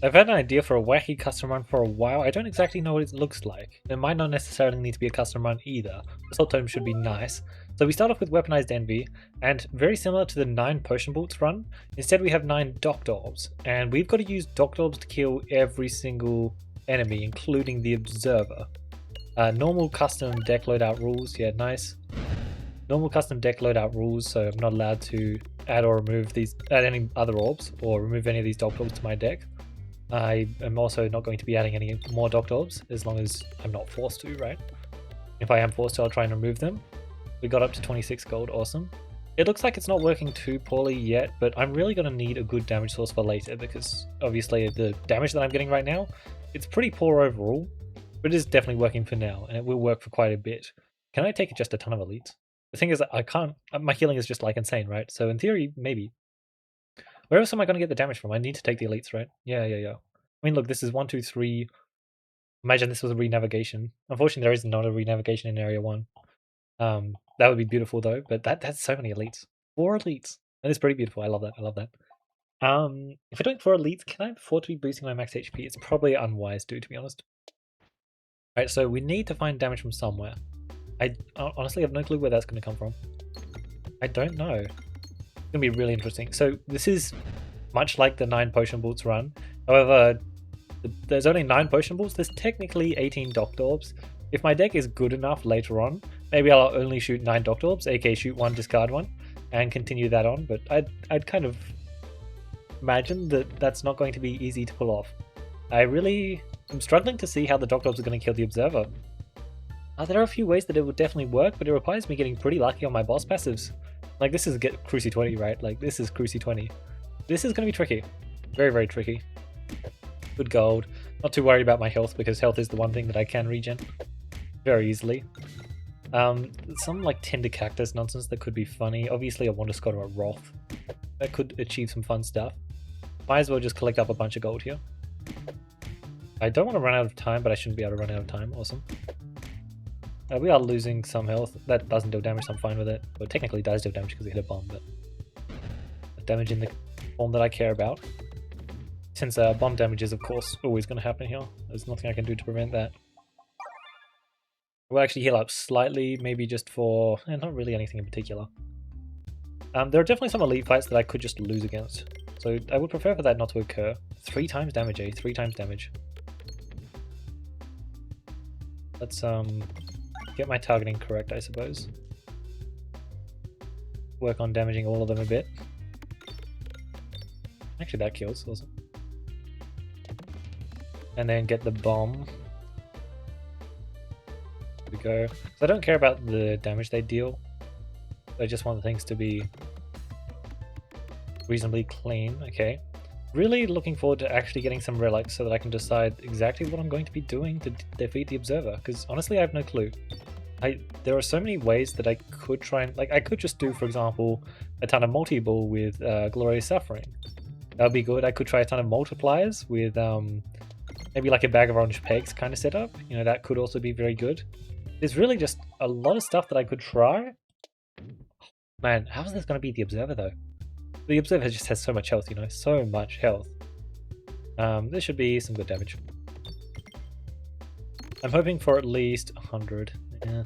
I've had an idea for a wacky custom run for a while. I don't exactly know what it looks like. It might not necessarily need to be a custom run either. The Assault Tome should be nice. So we start off with Weaponized Envy, and very similar to the 9 Potion Ballts run, instead we have 9 Doctorbs, and we've got to use Doctorbs to kill every single enemy, including the Observer. Normal custom deck loadout rules, yeah, nice. Normal custom deck loadout rules, so I'm not allowed to add or remove add any other orbs, or remove any of these Doctorbs to my deck. I am also not going to be adding any more Doctorbs, as long as I'm not forced to, right? If I am forced to, I'll try and remove them. We got up to 26 gold, awesome. It looks like it's not working too poorly yet, but I'm really going to need a good damage source for later, because obviously the damage that I'm getting right now, it's pretty poor overall, but it is definitely working for now, and it will work for quite a bit. Can I take just a ton of elites? The thing is that I can't, my healing is just like insane, right? So in theory, maybe. Where else am I going to get the damage from? I need to take the elites, right? Yeah. I mean, look, this is 1, 2, 3. Imagine this was a re-navigation. Unfortunately, there is not a re-navigation in Area 1. That would be beautiful, though, but that's so many elites. 4 elites. That is pretty beautiful. I love that. I love that. If we're doing 4 elites, can I afford to be boosting my max HP? It's probably unwise to be honest. Right, so we need to find damage from somewhere. I honestly have no clue where that's going to come from. I don't know. It's going to be really interesting. So this is much like the 9 Potion Ballts run. However, there's only 9 Potion Balls. There's technically 18 Doctorbs. If my deck is good enough later on, maybe I'll only shoot 9 Doctorbs, aka shoot 1, discard 1, and continue that on. But I'd kind of imagine that that's not going to be easy to pull off. I'm struggling to see how the Doctorbs are going to kill the Observer. There are a few ways that it would definitely work, but it requires me getting pretty lucky on my boss passives. Like, this is Cruci 20, right? Like, this is Cruci 20. This is going to be tricky. Very, very tricky. Good gold. Not too worried about my health, because health is the one thing that I can regen very easily. Some, like, Tender Cactus nonsense that could be funny. Obviously, I want to go to a Wrath. That could achieve some fun stuff. Might as well just collect up a bunch of gold here. I don't want to run out of time, but I shouldn't be able to run out of time. Awesome. We are losing some health. That doesn't deal damage, so I'm fine with it. Well, it technically does deal damage because we hit a bomb, but damage in the form that I care about. Since bomb damage is, of course, always going to happen here. There's nothing I can do to prevent that. We'll actually heal up slightly, maybe just for... not really anything in particular. There are definitely some elite fights that I could just lose against. So I would prefer for that not to occur. 3 times damage, eh? 3 times damage. Let's get my targeting correct, I suppose. Work on damaging all of them a bit. Actually, that kills. Awesome. And then get the bomb. There we go. So I don't care about the damage they deal. I just want things to be reasonably clean. Okay. Really looking forward to actually getting some relics so that I can decide exactly what I'm going to be doing to defeat the Observer, because honestly I have no clue. There are so many ways that I could try and... like, I could just do, for example, a ton of multiball with Glorious Suffering. That would be good. I could try a ton of multipliers with maybe like a bag of orange pegs kind of setup. You know, that could also be very good. There's really just a lot of stuff that I could try. Man, how is this going to beat the Observer, though? The Observer just has so much health, you know, so much health. This should be some good damage. I'm hoping for at least 100. Yeah.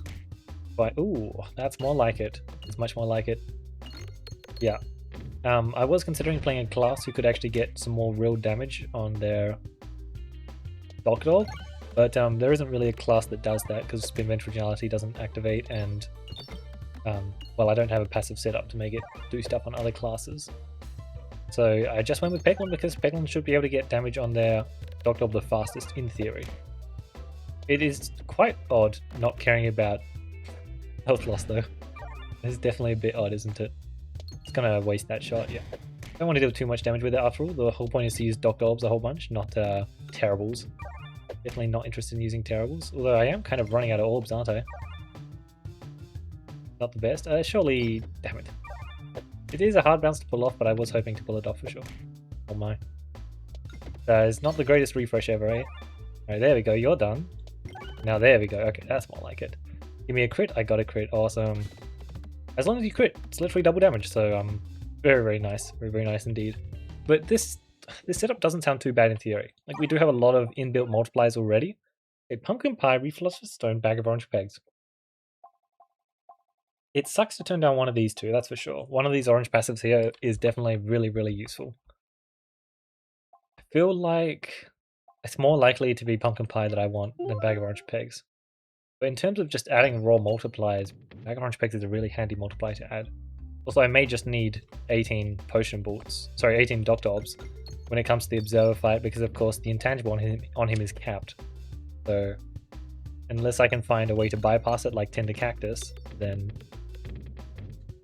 But, ooh, that's more like it. It's much more like it. Yeah. I was considering playing a class who could actually get some more real damage on their Doctorb, but there isn't really a class that does that because Spin Ventriality doesn't activate, and well, I don't have a passive setup to make it do stuff on other classes. So I just went with Peglin because Peglin should be able to get damage on their Doctorb the fastest, in theory. It is quite odd not caring about health loss, though. It's definitely a bit odd, isn't it? It's gonna waste that shot, yeah. I don't want to deal too much damage with it after all. The whole point is to use Doctorbs a whole bunch, not Terribles. Definitely not interested in using Terribles. Although I am kind of running out of orbs, aren't I? Not the best. Surely... damn it. It is a hard bounce to pull off, but I was hoping to pull it off for sure. Oh my. It's not the greatest refresh ever, eh? Alright, there we go. You're done. Now there we go. Okay, that's more like it. Give me a crit. I got a crit. Awesome. As long as you crit, it's literally double damage. So very, very nice. Very, very nice indeed. But this this setup doesn't sound too bad in theory. Like, we do have a lot of inbuilt multipliers already. A pumpkin pie, reflush stone, bag of orange pegs. It sucks to turn down one of these two, that's for sure. One of these orange passives here is definitely really, really useful. I feel like it's more likely to be pumpkin pie that I want than bag of orange pegs. But in terms of just adding raw multipliers, bag of orange pegs is a really handy multiplier to add. Also, I may just need 18 potion bolts, sorry, 18 Doctorbs when it comes to the observer fight, because of course the intangible on him is capped. So unless I can find a way to bypass it like Tender Cactus, then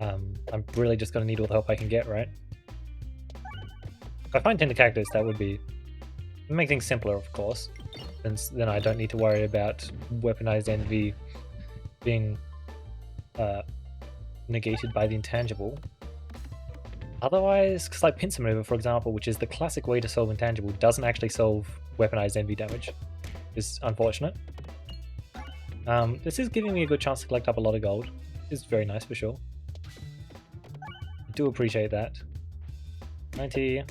I'm really just going to need all the help I can get, right? If I find Tender Cactus, that would make things simpler, of course. Then I don't need to worry about weaponized envy being negated by the intangible. Otherwise, because like pincer maneuver, for example, which is the classic way to solve intangible, doesn't actually solve weaponized envy damage, which is unfortunate. This is giving me a good chance to collect up a lot of gold. It's very nice for sure. I do appreciate that. 90.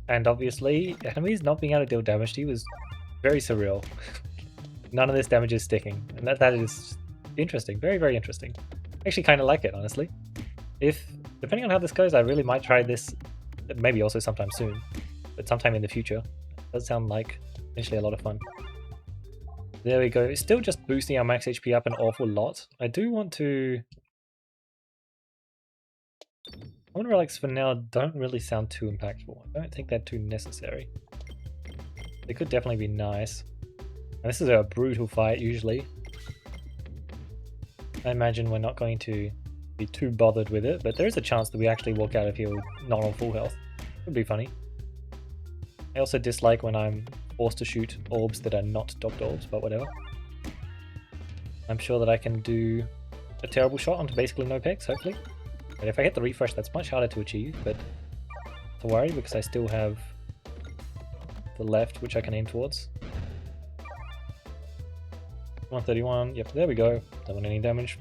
And obviously, enemies not being able to deal damage to you is very surreal. None of this damage is sticking, and that is interesting. Very, very interesting. I actually kind of like it, honestly. Depending on how this goes, I really might try this, maybe also sometime soon, but sometime in the future. It does sound like potentially a lot of fun. There we go. It's still just boosting our max HP up an awful lot. I do want to... Common relics for now don't really sound too impactful. I don't think they're too necessary. They could definitely be nice. And this is a brutal fight usually. I imagine we're not going to be too bothered with it, but there is a chance that we actually walk out of here not on full health. Would be funny. I also dislike when I'm forced to shoot orbs that are not Doctorbs, but whatever. I'm sure that I can do a terrible shot onto basically no pegs, hopefully. But if I get the refresh, that's much harder to achieve, but to worry because I still have the left, which I can aim towards. 131, yep, there we go. Don't want any damage.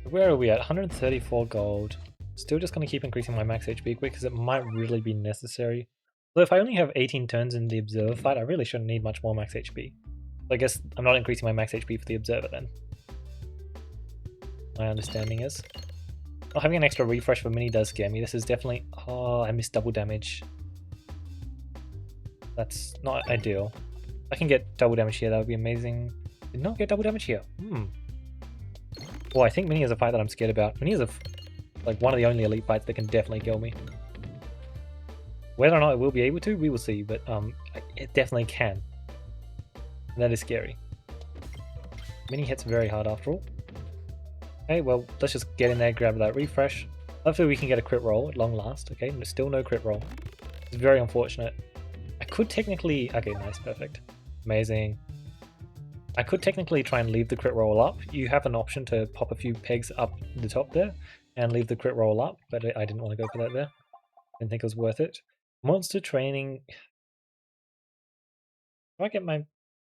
Where are we at? 134 gold. Still just going to keep increasing my max HP quick because it might really be necessary. Although if I only have 18 turns in the observer fight, I really shouldn't need much more max HP. So I guess I'm not increasing my max HP for the observer then. My understanding is. Not having an extra refresh for mini does scare me. This is definitely... Oh, I missed double damage. That's not ideal. I can get double damage here, that would be amazing. Did not get double damage here. Oh, I think Mini is a fight that I'm scared about. Mini is like one of the only elite fights that can definitely kill me. Whether or not it will be able to, we will see, but it definitely can. And that is scary. Mini hits very hard after all. Okay, well, let's just get in there, grab that refresh. Hopefully we can get a crit roll at long last. Okay, still no crit roll. It's very unfortunate. I could technically... Okay, nice, perfect. Amazing. I could technically try and leave the crit roll up. You have an option to pop a few pegs up the top there and leave the crit roll up, but I didn't want to go for that there. Didn't think it was worth it. Monster training... Do I get my...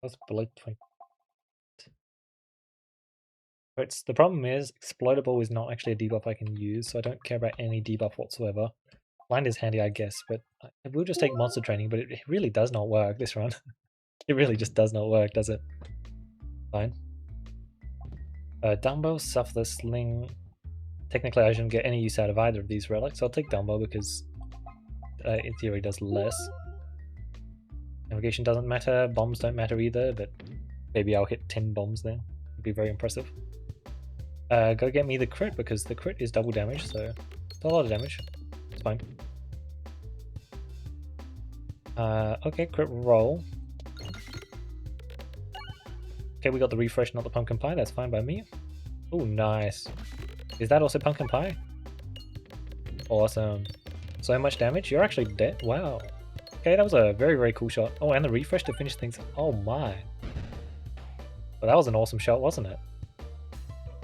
That's below 20... But the problem is, Explodable is not actually a debuff I can use, so I don't care about any debuff whatsoever. Blind is handy, I guess, but I will just take Monster Training, but it really does not work this run. It really just does not work, does it? Fine. Dumbo, Suffer, Sling... Technically I shouldn't get any use out of either of these relics, so I'll take Dumbo because in theory does less. Navigation doesn't matter, bombs don't matter either, but maybe I'll hit 10 bombs then. It'd be very impressive. Go get me the crit, because the crit is double damage, so it's a lot of damage. It's fine. Okay, crit roll. Okay, we got the refresh, not the pumpkin pie, that's fine by me. Oh, nice. Is that also pumpkin pie? Awesome. So much damage? You're actually dead? Wow. Okay, that was a very, very cool shot. Oh, and the refresh to finish things. Oh my. Well, that was an awesome shot, wasn't it?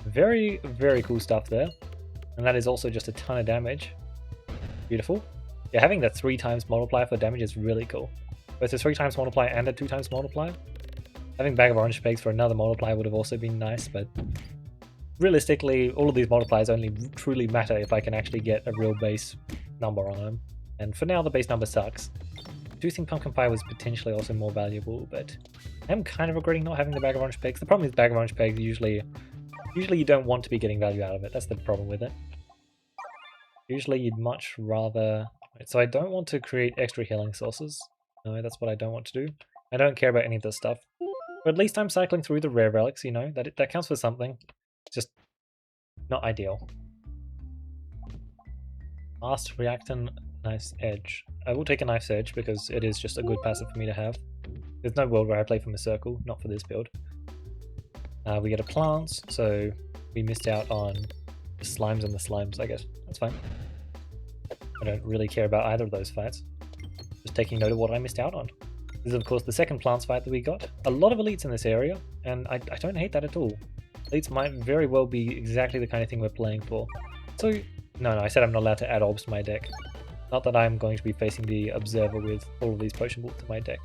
Very, very cool stuff there. And that is also just a ton of damage. Beautiful. Yeah, having that 3 times multiplier for damage is really cool. Both a 3 times multiplier and a 2 times multiplier. Having Bag of Orange Pegs for another multiplier would have also been nice, but realistically, all of these multipliers only truly matter if I can actually get a real base number on them. And for now, the base number sucks. I do think pumpkin pie was potentially also more valuable, but I'm kind of regretting not having the bag of orange pegs. The problem is bag of orange pegs usually you don't want to be getting value out of it. That's the problem with it. Usually you'd much rather... So I don't want to create extra healing sources. No, that's what I don't want to do. I don't care about any of this stuff. But at least I'm cycling through the rare relics, you know, that counts for something. It's just not ideal. Fast reactant, Knife's Edge. I will take a Knife's Edge because it is just a good passive for me to have. There's no world where I play from a circle, not for this build. We get a plants, so we missed out on the slimes and the slimes, I guess. That's fine. I don't really care about either of those fights. Just taking note of what I missed out on. This is of course the second plants fight that we got. A lot of elites in this area, and I don't hate that at all. Elites might very well be exactly the kind of thing we're playing for. So, no, I said I'm not allowed to add orbs to my deck. Not that I'm going to be facing the Observer with all of these Potion Balls to my deck.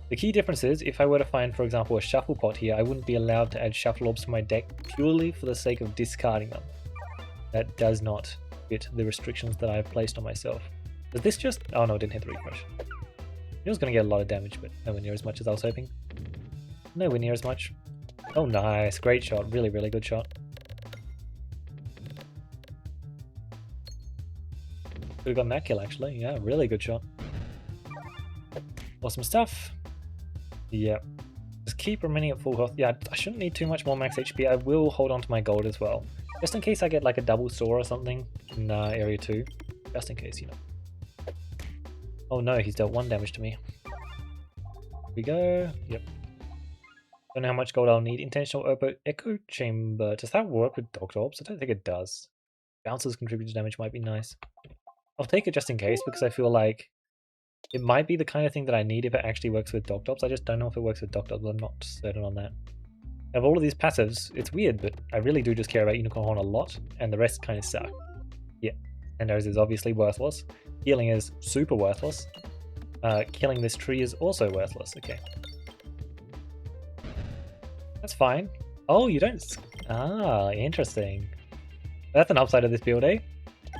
The key difference is, if I were to find, for example, a Shuffle Pot here, I wouldn't be allowed to add Shuffle Orbs to my deck purely for the sake of discarding them. That does not fit the restrictions that I've placed on myself. Does this just... Oh no, it didn't hit the refresh. It was going to get a lot of damage, but nowhere near as much as I was hoping. Nowhere near as much. Oh nice, great shot, really, really good shot. Could have gotten that kill actually, yeah, really good shot. Awesome stuff. Yep. Just keep remaining at full health. Yeah, I shouldn't need too much more max HP. I will hold on to my gold as well. Just in case I get like a double saw or something in area 2. Just in case, you know. Oh no, he's dealt 1 damage to me. Here we go. Yep. Don't know how much gold I'll need. Intentional Echo Chamber. Does that work with Doctorbs? I don't think it does. Bounces contribute to damage might be nice. I'll take it just in case because I feel like it might be the kind of thing that I need if it actually works with Doctorbs. I just don't know if it works with Doctorbs. I'm not certain on that. Of all of these passives, it's weird, but I really do just care about Unicorn Horn a lot, and the rest kind of suck. Yeah, Endos is obviously worthless. Healing is super worthless. Killing this tree is also worthless. Okay. That's fine. Oh, you don't... Ah, interesting. That's an upside of this build, eh?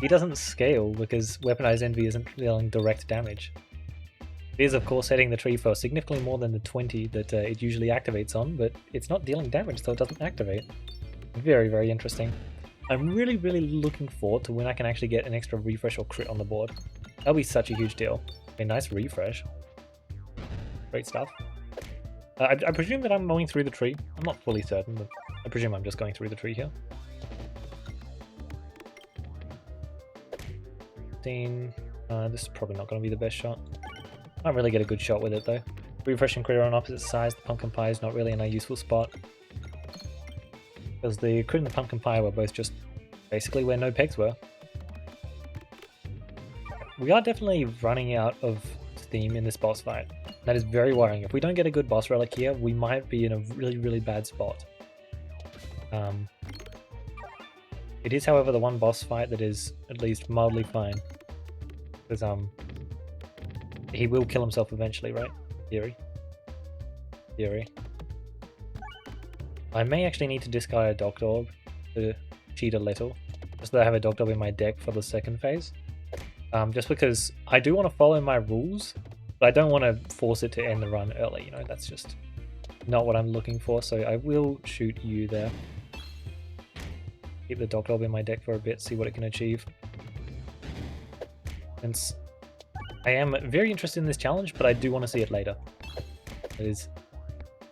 He doesn't scale because Weaponized Envy isn't dealing direct damage. It is, of course, setting the tree for significantly more than the 20 that it usually activates on, but it's not dealing damage, so it doesn't activate. Very, very interesting. I'm really, really looking forward to when I can actually get an extra refresh or crit on the board. That'll be such a huge deal. A nice refresh. Great stuff. I presume that I'm going through the tree. I'm not fully certain, but I presume I'm just going through the tree here. This is probably not going to be the best shot. Can't really get a good shot with it though. Refresh and crit are on opposite sides. The pumpkin pie is not really in a useful spot. Because the crit and the pumpkin pie were both just basically where no pegs were. We are definitely running out of steam in this boss fight. That is very worrying. If we don't get a good boss relic here, we might be in a really, really bad spot. It is, however, the one boss fight that is at least mildly fine. Because, he will kill himself eventually, right? Theory. I may actually need to discard a Doctorb to cheat a little. Just so that I have a Doctorb in my deck for the second phase. Just because I do want to follow my rules, but I don't want to force it to end the run early, you know? That's just not what I'm looking for, so I will shoot you there. Keep the Doctorb in my deck for a bit, see what it can achieve. And I am very interested in this challenge, but I do want to see it later. It is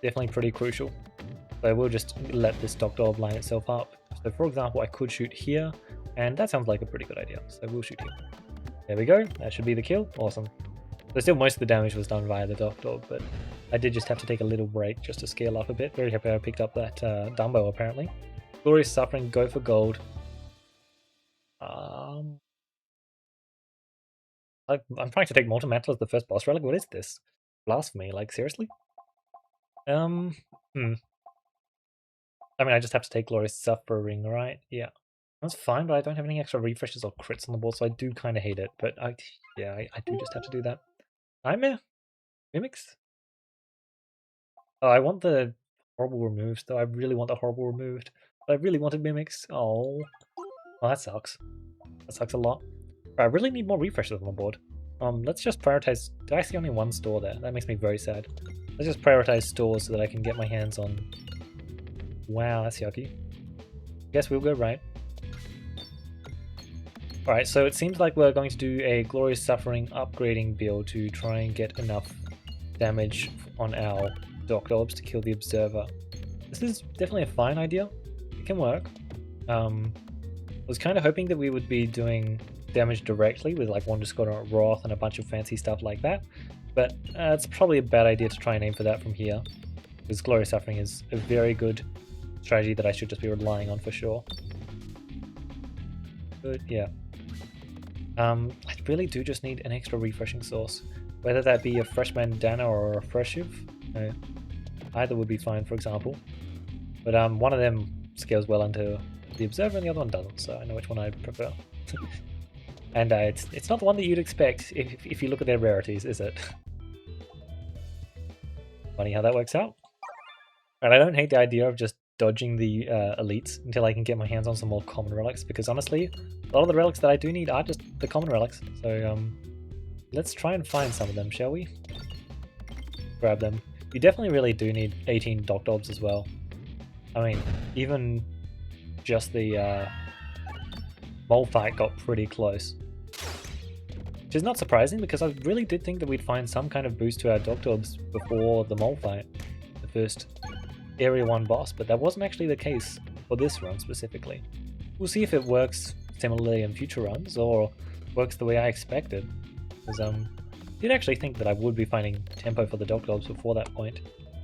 definitely pretty crucial. So I will just let this Doctorb line itself up. So for example, I could shoot here, and that sounds like a pretty good idea. So we'll shoot here. There we go, that should be the kill. Awesome. So still most of the damage was done via the Doctorb, but I did just have to take a little break just to scale up a bit. Very happy I picked up that Dumbo apparently. Glorious Suffering, go for gold. I'm trying to take Molten Mantle as the first boss relic. What is this? Blasphemy, like seriously? I mean, I just have to take Glorious Suffering, right? Yeah. That's fine, but I don't have any extra refreshes or crits on the board, so I do kind of hate it. But I do just have to do that. Nightmare? Mimics? Oh, I want the horrible removed, though. I really want the horrible removed. But I really wanted Mimics. Oh. Well, that sucks. That sucks a lot. I really need more refreshes on the board. Let's just prioritize. Do I see only one store there? That makes me very sad. Let's just prioritize stores so that I can get my hands on... Wow, that's yucky. Guess we'll go right. Alright, so it seems like we're going to do a Glorious Suffering upgrading build to try and get enough damage on our Doctorbs to kill the Observer. This is definitely a fine idea. It can work. I was kind of hoping that we would be doing damage directly with like Wander Squadron Wrath and a bunch of fancy stuff like that, but it's probably a bad idea to try and aim for that from here, because Glorious Suffering is a very good strategy that I should just be relying on for sure. But yeah. I really do just need an extra refreshing source, whether that be a fresh bandana or a refreshive. Either would be fine, for example, but one of them scales well into the Observer and the other one doesn't, so I know which one I prefer. And it's not the one that you'd expect if you look at their rarities, is it? Funny how that works out. And I don't hate the idea of just dodging the elites until I can get my hands on some more common relics, because honestly, a lot of the relics that I do need are just the common relics. So let's try and find some of them, shall we? Grab them. You definitely really do need 18 Doctorbs as well. I mean, even just the mole fight got pretty close. Which is not surprising, because I really did think that we'd find some kind of boost to our Doctorbs before the mole fight, the first Area 1 boss, but that wasn't actually the case for this run specifically. We'll see if it works similarly in future runs, or works the way I expected, because I did actually think that I would be finding tempo for the Doctorbs before that point.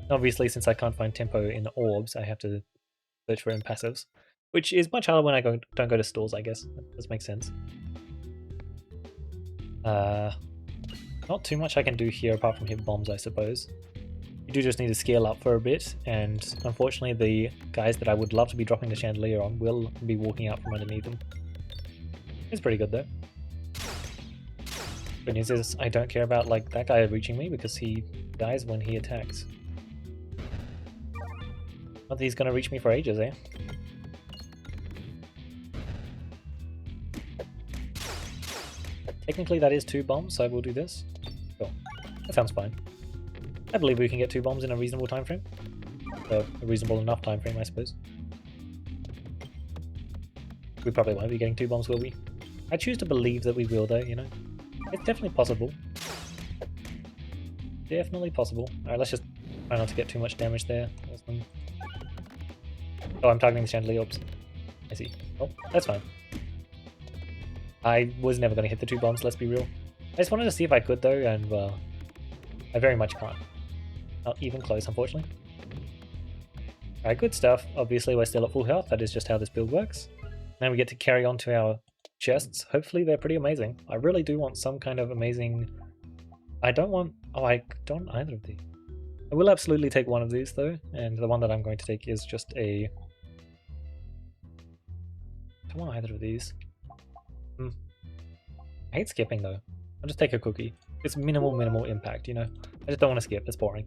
Obviously, since I can't find tempo in the orbs, I have to search for it in passives, which is much harder when I don't go to stores, I guess. That does make sense. Not too much I can do here apart from hit bombs, I suppose. You do just need to scale up for a bit, and unfortunately the guys that I would love to be dropping the chandelier on will be walking out from underneath them. It's pretty good though. Good news is I don't care about like that guy reaching me, because he dies when he attacks. Not that he's gonna reach me for ages, eh? Technically that is 2 bombs, so we'll do this. Sure. That sounds fine. I believe we can get 2 bombs in a reasonable time frame. A reasonable enough time frame, I suppose. We probably won't be getting 2 bombs, will we? I choose to believe that we will though, you know? It's definitely possible. Definitely possible. Alright, let's just try not to get too much damage there. Awesome. Oh, I'm targeting the chandelier orbs. I see. Oh, that's fine. I was never going to hit the 2 bombs, let's be real. I just wanted to see if I could though, and well, I very much can't. Not even close, unfortunately. Alright, good stuff. Obviously we're still at full health, that is just how this build works. Now we get to carry on to our chests. Hopefully they're pretty amazing. I really do want some kind of amazing... I don't want... Oh, I don't want either of these. I will absolutely take one of these though, and the one that I'm going to take is just a... I don't want either of these. I hate skipping though. I'll just take a cookie. It's minimal impact, you know? I just don't want to skip, it's boring.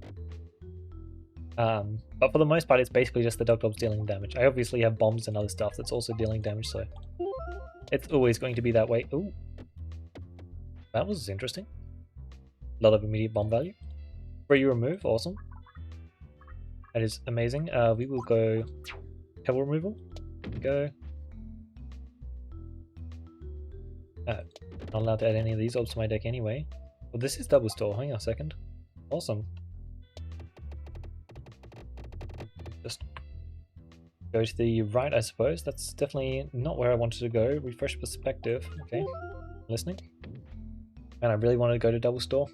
But for the most part, it's basically just the Doctorbs dealing damage. I obviously have bombs and other stuff that's also dealing damage, so it's always going to be that way. Ooh, that was interesting. A lot of immediate bomb value. Free remove, awesome. That is amazing. We will go pebble removal. There we go. Not allowed to add any of these orbs to my deck anyway. Well, this is double store. Hang on a second. Awesome. Just go to the right, I suppose. That's definitely not where I wanted to go. Refresh perspective. Okay. Listening. Man, I really wanted to go to double store.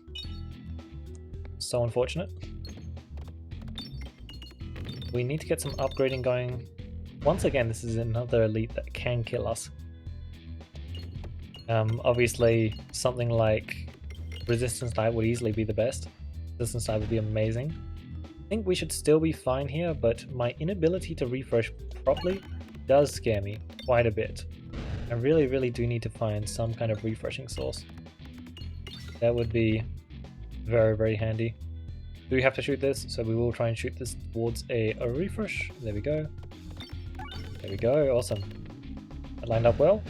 So unfortunate. We need to get some upgrading going. Once again, this is another elite that can kill us. Obviously, something like Resistance Knight would easily be the best. Resistance Knight would be amazing. I think we should still be fine here, but my inability to refresh properly does scare me quite a bit. I really do need to find some kind of refreshing source. That would be very handy. Do we have to shoot this? So we will try and shoot this towards a refresh. There we go. There we go, awesome. That lined up well.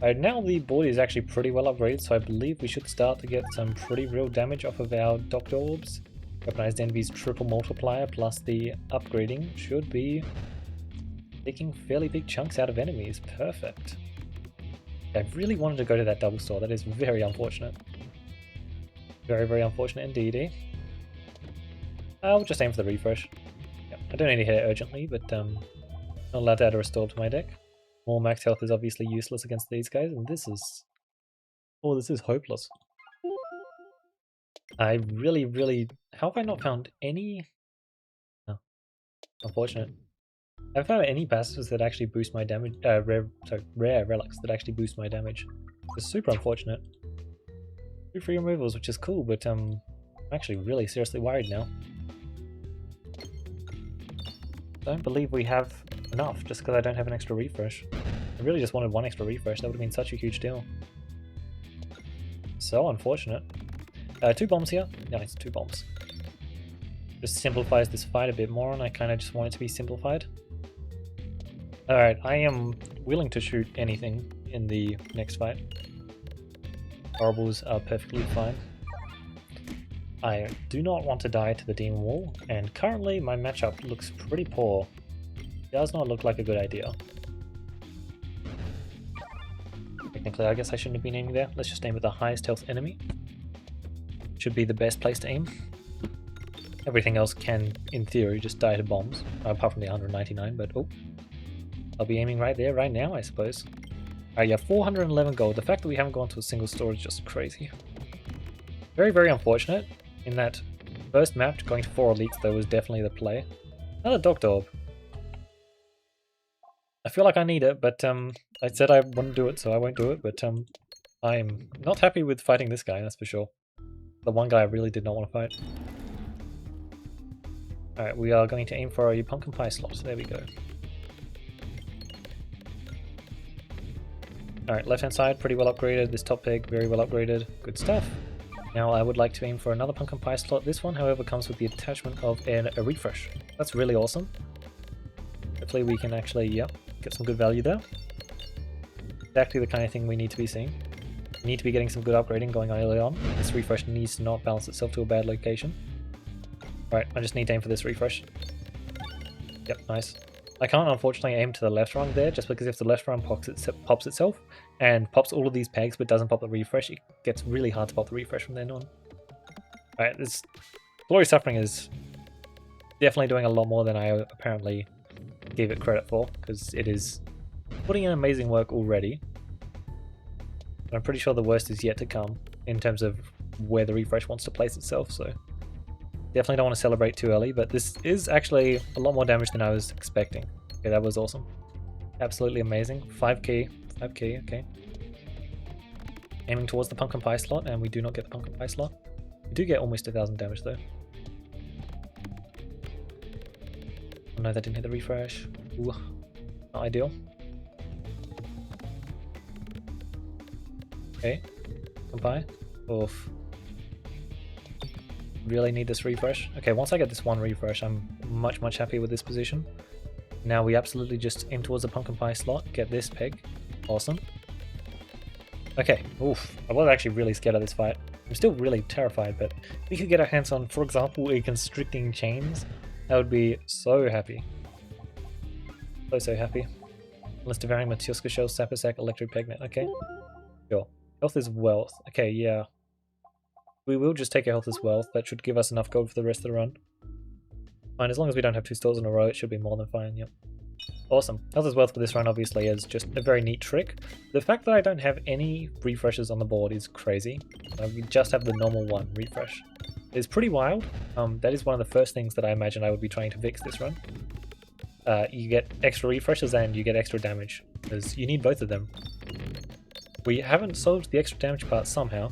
Now the board is actually pretty well upgraded, so I believe we should start to get some pretty real damage off of our Doctorbs. Weaponized Envy's triple multiplier plus the upgrading should be taking fairly big chunks out of enemies. Perfect. I really wanted to go to that double store. That is very unfortunate. Very, very unfortunate indeed, eh? I'll just aim for the refresh. Yep. I don't need to hit it urgently, but not allowed to add a restore to my deck. More max health is obviously useless against these guys, and this is... oh, this is hopeless. I really... how have I not found any... oh, unfortunate. I haven't found any passives that actually boost my damage... rare relics that actually boost my damage. It's super unfortunate. 2 free removals, which is cool, but I'm actually really seriously worried now. Don't believe we have enough just because I don't have an extra refresh. I really just wanted one extra refresh. That would have been such a huge deal. So unfortunate. 2 bombs here. Nice, 2 bombs. Just simplifies this fight a bit more, and I kind of just want it to be simplified. Alright, I am willing to shoot anything in the next fight. Horribles are perfectly fine. I do not want to die to the Demon Wall, and currently my matchup looks pretty poor. Does not look like a good idea. Technically, I guess I shouldn't have been aiming there. Let's just aim at the highest health enemy. Should be the best place to aim. Everything else can, in theory, just die to bombs, apart from the 199, but oh. I'll be aiming right there, right now, I suppose. Alright, yeah, 411 gold. The fact that we haven't gone to a single store is just crazy. Very, very unfortunate. In that first map, going to 4 elites, though, was definitely the play. Another Doctorb. I feel like I need it, but I said I wouldn't do it, so I won't do it, but I'm not happy with fighting this guy, that's for sure. The one guy I really did not want to fight. Alright, we are going to aim for a pumpkin pie slot, there we go. Alright, left hand side, pretty well upgraded, this top peg, very well upgraded, good stuff. Now I would like to aim for another pumpkin pie slot. This one, however, comes with the attachment of a refresh. That's really awesome. Hopefully we can actually, yep, get some good value there. Exactly the kind of thing we need to be seeing. We need to be getting some good upgrading going on early on. This refresh needs to not balance itself to a bad location. Right, I just need to aim for this refresh. Yep, nice. I can't unfortunately aim to the left rung there, just because if the left rung pops itself and pops all of these pegs but doesn't pop the refresh, it gets really hard to pop the refresh from then on. Alright, this Glory Suffering is definitely doing a lot more than I apparently gave it credit for, because it is putting in amazing work already. But I'm pretty sure the worst is yet to come in terms of where the refresh wants to place itself, so definitely don't want to celebrate too early, but this is actually a lot more damage than I was expecting. Okay, that was awesome. Absolutely amazing. 5k, okay. Aiming towards the pumpkin pie slot, and we do not get the pumpkin pie slot. We do get almost 1000 damage though. Oh no, that didn't hit the refresh. Ooh, not ideal. Okay, pumpkin pie. Oof. Really need this refresh. Okay, once I get this one refresh, I'm much happier with this position. Now we absolutely just aim towards the pumpkin pie slot, get this peg. Awesome. Okay, oof. I was actually really scared of this fight. I'm still really terrified, but if we could get our hands on, for example, a constricting chains, I would be so happy. So happy. List of varying Matuska Shell, Saposack, Electric Pegnet. Okay. Sure. Health is wealth. Okay, yeah. We will just take our health as wealth. That should give us enough gold for the rest of the run. Fine, as long as we don't have 2 stores in a row, it should be more than fine, yep. Awesome. Health as wealth for this run obviously is just a very neat trick. The fact that I don't have any refreshes on the board is crazy. We just have the normal one refresh. It's pretty wild. That is one of the first things that I imagine I would be trying to fix this run. You get extra refreshes and you get extra damage, because you need both of them. We haven't solved the extra damage part somehow.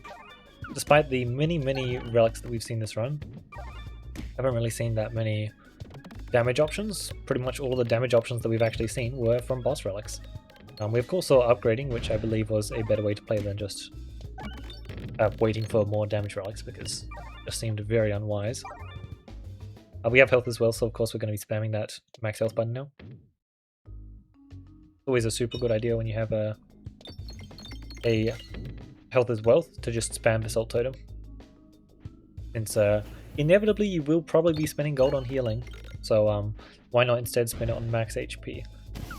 Despite the many relics that we've seen this run, I haven't really seen that many damage options. Pretty much all the damage options that we've actually seen were from boss relics. We of course saw upgrading, which I believe was a better way to play than just waiting for more damage relics, because it just seemed very unwise. We have health as well, so of course we're going to be spamming that max health button now. Always a super good idea when you have a health as wealth to just spam Basalt Totem. Since inevitably you will probably be spending gold on healing, so why not instead spend it on max HP?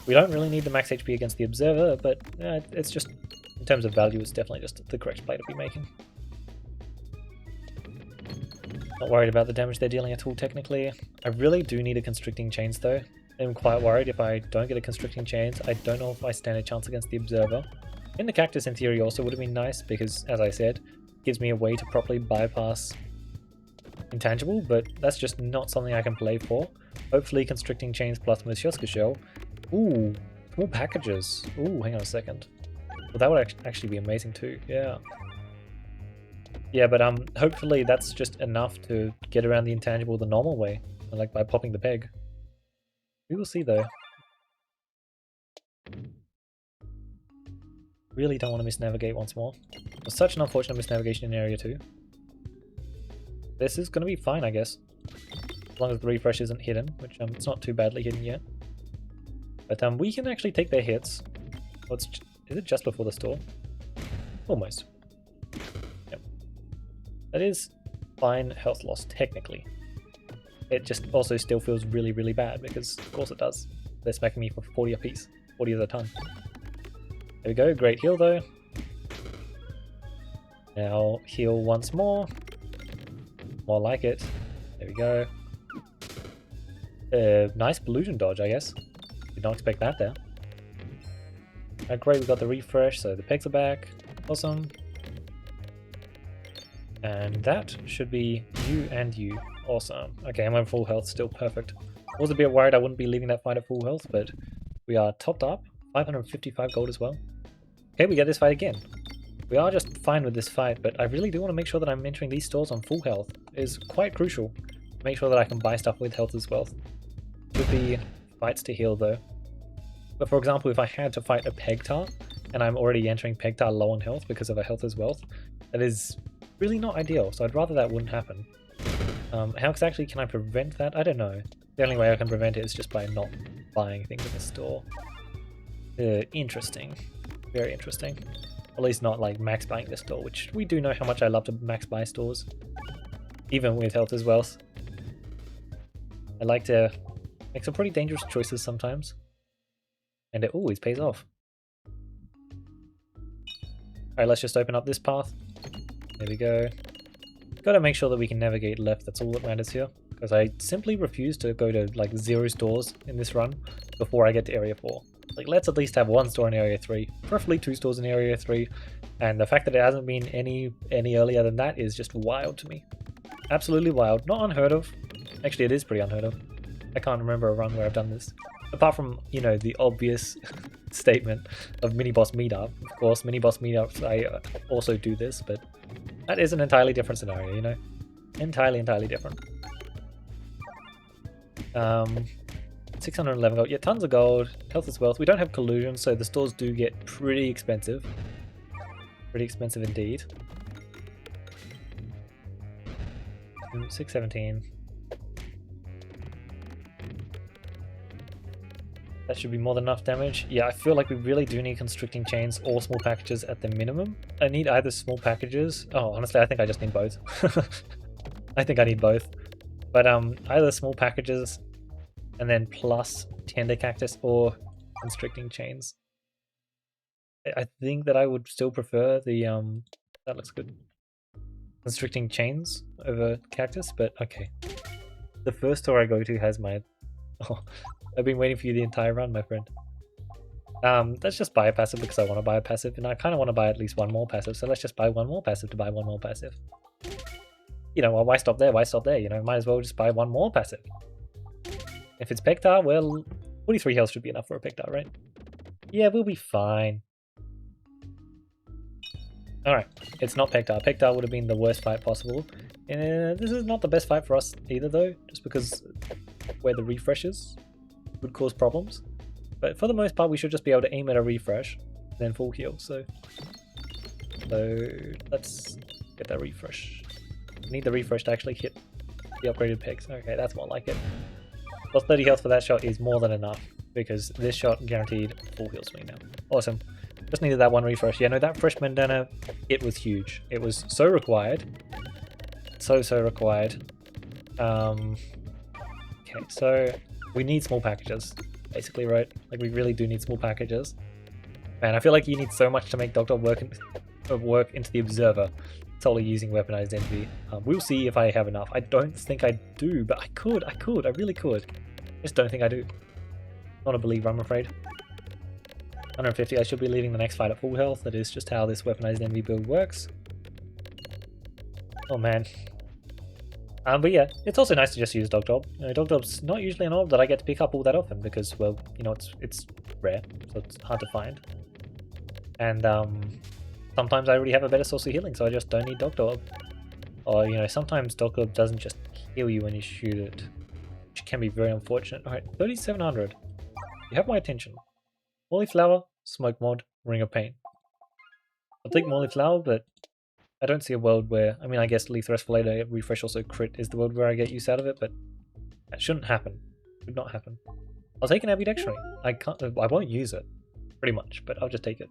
We don't really need the max HP against the Observer, but it's just, in terms of value, it's definitely just the correct play to be making. Not worried about the damage they're dealing at all technically. I really do need a Constricting Chains though. I'm quite worried if I don't get a Constricting Chains. I don't know if I stand a chance against the Observer. And the Cactus in theory also would have been nice because, as I said, it gives me a way to properly bypass Intangible, but that's just not something I can play for. Hopefully Constricting Chains plus Moshuska Shell. Ooh, small packages. Ooh, hang on a second. Well, that would actually be amazing too, yeah. Yeah, but hopefully that's just enough to get around the Intangible the normal way, like by popping the peg. We will see though. Really don't want to misnavigate once more. It was such an unfortunate misnavigation in Area 2. This is going to be fine, I guess. As long as the refresh isn't hidden, which it's not too badly hidden yet. But we can actually take their hits. Is it just before the store? Almost. Yep. That is fine health loss, technically. It just also still feels really, really bad, because of course it does. They're smacking me for 40 apiece. 40 at a ton. There we go, great heal though. Now heal once more. More like it. There we go. Nice Illusion dodge, I guess. Did not expect that there. Great, we got the refresh, so the pegs are back. Awesome. And that should be you and you. Awesome. Okay, I'm on full health, still perfect. I was a bit worried I wouldn't be leaving that fight at full health, but we are topped up. 555 gold as well. Okay, we get this fight again. We are just fine with this fight, but I really do want to make sure that I'm entering these stores on full health. It is quite crucial. Make sure that I can buy stuff with health as well. Could be fights to heal though. But for example, if I had to fight a Pegtar, and I'm already entering Pegtar low on health because of a health as wealth, that is really not ideal, so I'd rather that wouldn't happen. How exactly can I prevent that? I don't know. The only way I can prevent it is just by not buying things in the store. Interesting. Very interesting. At least not like max buying the store, which we do know how much I love to max buy stores. Even with health as well. I like to make some pretty dangerous choices sometimes. And it always pays off. Alright, let's just open up this path. There we go. Gotta make sure that we can navigate left, that's all that matters here. Because I simply refuse to go to like 0 stores in this run before I get to Area 4. Like, let's at least have 1 store in Area 3, preferably 2 stores in Area 3, and the fact that it hasn't been any earlier than that is just wild to me. Absolutely wild. Not unheard of. Actually, it is pretty unheard of. I can't remember a run where I've done this. Apart from, you know, the obvious statement of mini-boss meetup. Of course, mini-boss meetups, I also do this, but that is an entirely different scenario, you know? Entirely different. 611 gold. Yeah, tons of gold. Health is wealth. We don't have collusion, so the stores do get pretty expensive. Pretty expensive indeed. 617. That should be more than enough damage. Yeah, I feel like we really do need Constricting Chains or small packages at the minimum. I need either small packages. Oh, honestly, I think I just need both. I think I need both. But either small packages and then plus Tender Cactus or Constricting Chains. I think that I would still prefer the that looks good. Constricting Chains over Cactus, but okay. The first store I go to has my... Oh, I've been waiting for you the entire run, my friend. Let's just buy a passive because I want to buy a passive, and I kind of want to buy at least 1 more passive, so let's just buy 1 more passive to buy 1 more passive. You know, well, why stop there? Why stop there? You know, might as well just buy 1 more passive. If it's Pegtar, well, 43 health should be enough for a Pegtar, right? Yeah, we'll be fine. Alright, it's not Pegtar. Pegtar would have been the worst fight possible. This is not the best fight for us either, though, just because where the refreshes would cause problems. But for the most part, we should just be able to aim at a refresh, then full heal. So let's get that refresh. We need the refresh to actually hit the upgraded pegs. Okay, that's more like it. Plus 30 health for that shot is more than enough, because this shot guaranteed full heals me now. Awesome. Just needed that one refresh. Yeah, no, that fresh bandana, it was huge. It was so required. So required. Okay, so we need small packages, basically, right? Like, we really do need small packages. Man, I feel like you need so much to make Doctorb work into the Observer, solely using Weaponized Envy. We'll see if I have enough. I don't think I do, but I really could. I just don't think I do. Not a believer, I'm afraid. 150, I should be leaving the next fight at full health. That is just how this Weaponized Envy build works. Oh man. But yeah, it's also nice to just use Doctorb. You know, Doctorb's not usually an orb that I get to pick up all that often because, well, you know, it's rare, so it's hard to find. And sometimes I already have a better source of healing, so I just don't need Doctorb. Or, you know, sometimes Doctorb doesn't just heal you when you shoot it, which can be very unfortunate. Alright, 3700. You have my attention. Flower, Smoke Mod, Ring of Pain. I'll take Flower, but I don't see a world where, I mean, I guess Lethal Escalator refresh also crit is the world where I get use out of it, but that shouldn't happen. Should not happen. I'll take an ambidextrony. I won't use it, pretty much, but I'll just take it.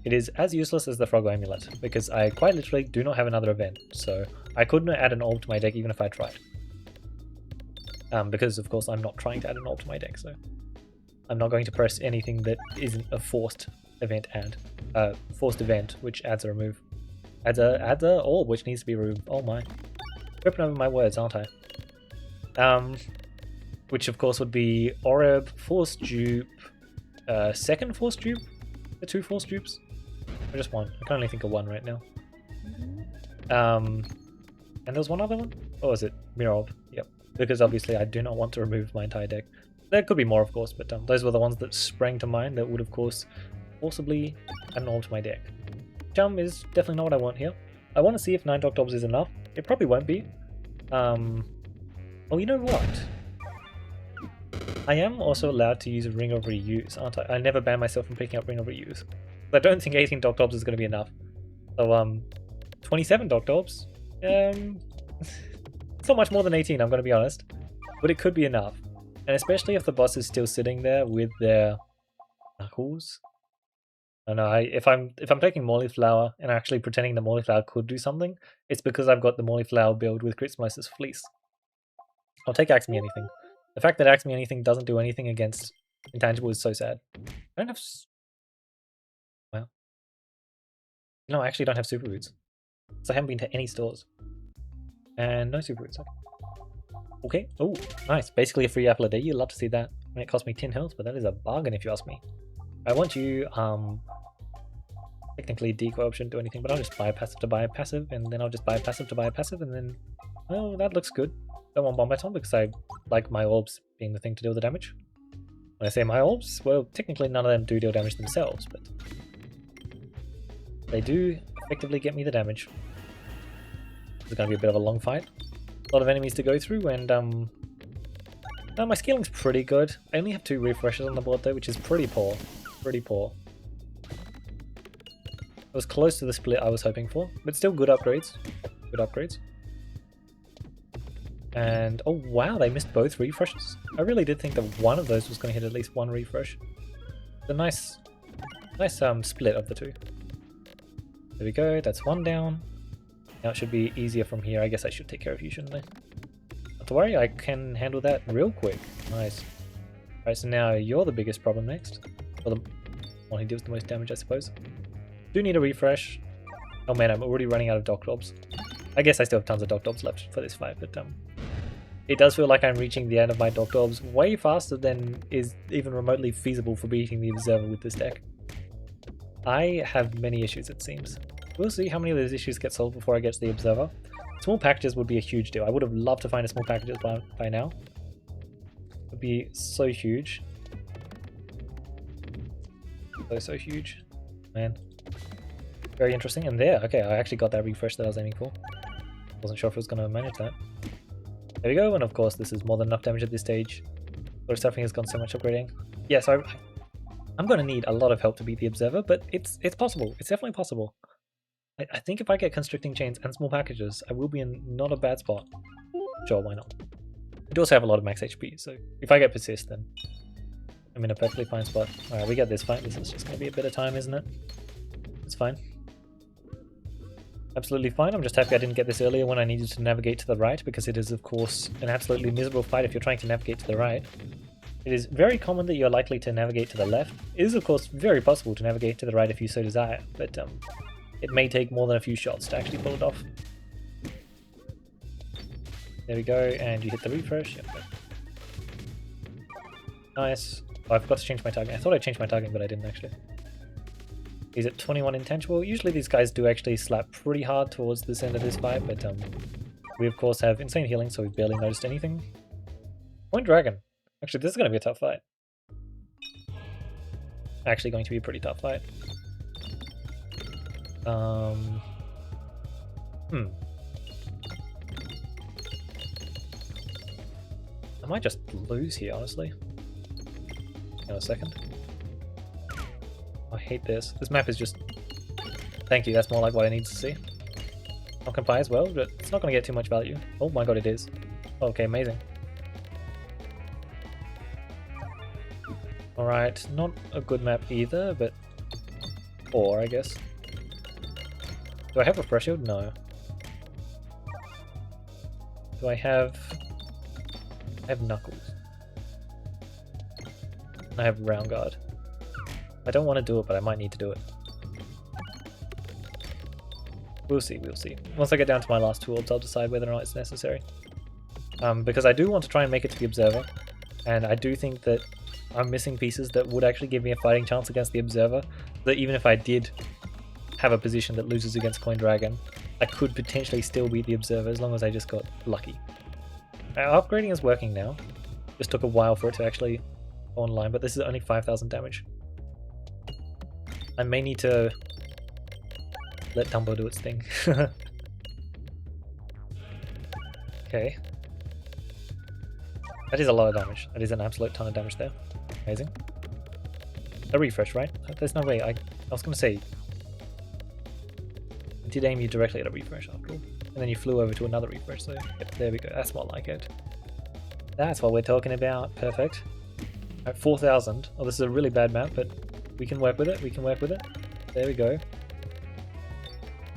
It is as useless as the Frog Amulet, because I quite literally do not have another event, so I couldn't add an orb to my deck even if I tried. Because of course I'm not trying to add an orb to my deck, so I'm not going to press anything that isn't a forced event add. Forced event, which adds a remove. Adds a orb, which needs to be removed. Oh my. Tripping over my words, aren't I? Which of course would be Orb, Force Dupe, second Force Dupe? The 2 Force Dupes? Or just one? I can only think of one right now. And there was one other one? Or was it Mirror Orb? Yep. Because obviously I do not want to remove my entire deck. There could be more, of course, but those were the ones that sprang to mind that would, of course, forcibly add an orb to my deck. Is definitely not what I want here. I want to see if 9 Doctorbs is enough. It probably won't be. Oh, you know what? I am also allowed to use a Ring of Reuse, aren't I? I never ban myself from picking up Ring of Reuse. I don't think 18 Doctorbs is going to be enough. So, 27 Doctorbs. It's not much more than 18, I'm going to be honest. But it could be enough. And especially if the boss is still sitting there with their knuckles. I know, if I'm taking Flower and actually pretending that Flower could do something, it's because I've got the Flower build with Crystallizer's Fleece. I'll take Axe Me Anything. The fact that Axe Me Anything doesn't do anything against Intangible is so sad. I don't have... Well... No, I actually don't have Super Boots. So I haven't been to any stores. And no Super Boots. Okay. Oh, nice. Basically a free apple a day. You'd love to see that. I mean, it cost me 10 health, but that is a bargain if you ask me. I want you, technically decoy option, do anything, but I'll just buy a passive to buy a passive, and then I'll just buy a passive to buy a passive, and then, well, that looks good. Don't want Bomb Baton because I like my orbs being the thing to deal the damage. When I say my orbs, well, technically none of them do deal damage themselves, but they do effectively get me the damage. It's going to be a bit of a long fight. A lot of enemies to go through, and my scaling's pretty good. I only have 2 refreshes on the board though, which is pretty poor. Pretty poor. It was close to the split I was hoping for, but still good upgrades. Good upgrades. And oh wow, they missed both refreshes. I really did think that one of those was going to hit at least 1 refresh. It's a nice split of the 2. There we go, that's 1 down. Now it should be easier from here. I guess I should take care of you, shouldn't I? Not to worry, I can handle that real quick. Nice. Alright, so now you're the biggest problem next. Or the one who deals the most damage, I suppose. Do need a refresh. Oh man, I'm already running out of Doctorbs. I guess I still have tons of Doctorbs left for this fight, but it does feel like I'm reaching the end of my Doctorbs way faster than is even remotely feasible for beating the Observer with this deck. I have many issues, it seems. We'll see how many of those issues get solved before I get to the Observer. Small packages would be a huge deal. I would have loved to find a small packages by now. It would be so huge. So huge. Man. Very interesting. And there, okay, I actually got that refresh that I was aiming for. Wasn't sure if it was going to manage that. There we go, and of course this is more than enough damage at this stage. Lord Stuffing has gone so much upgrading. Yeah, so I'm going to need a lot of help to beat the Observer, but it's possible. It's definitely possible. I think if I get Constricting Chains and small packages, I will be in not a bad spot. Sure, why not? I do also have a lot of max HP, so if I get Persist, then I'm in a perfectly fine spot. Alright, we get this fight. This is just going to be a bit of time, isn't it? It's fine. Absolutely fine. I'm just happy I didn't get this earlier when I needed to navigate to the right, because it is, of course, an absolutely miserable fight if you're trying to navigate to the right. It is very common that you're likely to navigate to the left. It is, of course, very possible to navigate to the right if you so desire, but it may take more than a few shots to actually pull it off. There we go, and you hit the refresh. Yep. Nice. Oh, I forgot to change my target. I thought I changed my target, but I didn't actually. He's at 21 intangible. Usually these guys do actually slap pretty hard towards this end of this fight, but we of course have insane healing, so we've barely noticed anything. Point Dragon. Actually, this is going to be a tough fight. Actually going to be a pretty tough fight. I might just lose here, honestly. Hang on a second. I hate this. This map is just... Thank you, that's more like what I need to see. Not comply as well, but it's not going to get too much value. Oh my god, it is. Okay, amazing. Alright, not a good map either, but... 4, I guess. Do I have Refresh Shield? No. Do I have... I have Knuckles. I have Round Guard. I don't want to do it, but I might need to do it. We'll see, we'll see. Once I get down to my last 2 orbs, I'll decide whether or not it's necessary. Because I do want to try and make it to the Observer, and I do think that I'm missing pieces that would actually give me a fighting chance against the Observer, that even if I did have a position that loses against Coin Dragon, I could potentially still beat the Observer as long as I just got lucky. Upgrading is working now. Just took a while for it to actually go online, but this is only 5,000 damage. I may need to let Dumbo do its thing. Okay. That is a lot of damage. That is an absolute ton of damage there. Amazing. A refresh, right? There's no way. I was going to say... I did aim you directly at a refresh after all. And then you flew over to another refresh, so yep, there we go. That's more like it. That's what we're talking about. Perfect. Alright, 4,000. Oh, this is a really bad map, but we can work with it. We can work with it. There we go.